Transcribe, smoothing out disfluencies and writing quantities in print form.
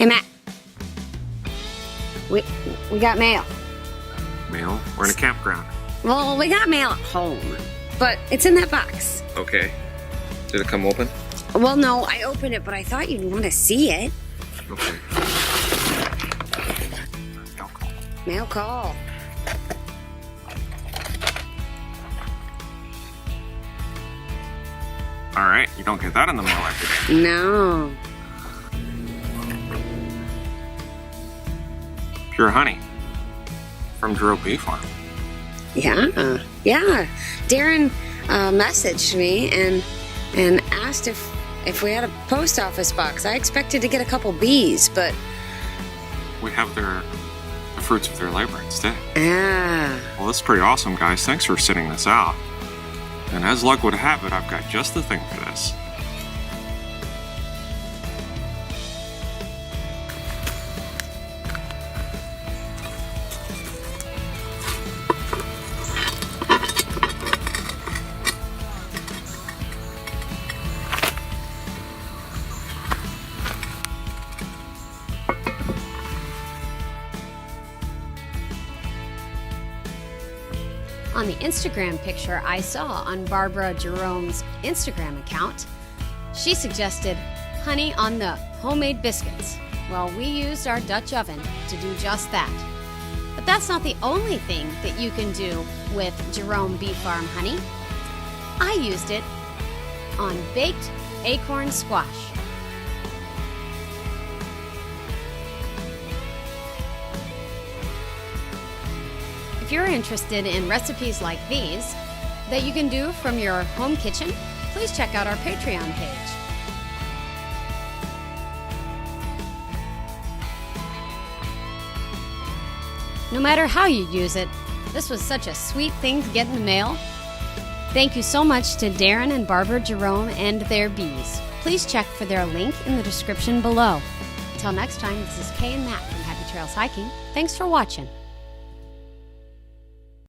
Hey, Matt. We got mail. Mail? We're in a campground. Well, we got mail at home, but it's in that box. Okay. Did it come open? Well, no, I opened it, but I thought you'd want to see it. Okay. Mail call. All right, you don't get that in the mail every day. No. Pure honey from Jerome Bee Farm. Yeah. Darren messaged me and asked if we had a post office box. I expected to get a couple bees, but We have the fruits of their labor instead. ah. Well, that's pretty awesome, guys. Thanks for sending this out. And as luck would have it, I've got just the thing for this. On the Instagram picture I saw on Barbara Jerome's Instagram account, she suggested honey on the homemade biscuits. Well, we used our Dutch oven to do just that. But that's not the only thing that you can do with Jerome Bee Farm honey. I used it on baked acorn squash. If you're interested in recipes like these that you can do from your home kitchen, please check out our Patreon page. No matter how you use it, this was such a sweet thing to get in the mail. Thank you so much to Darren and Barbara Jerome and their bees. Please check for their link in the description below. Until next time, this is Kay and Matt from Happy Trails Hiking. Thanks for watching.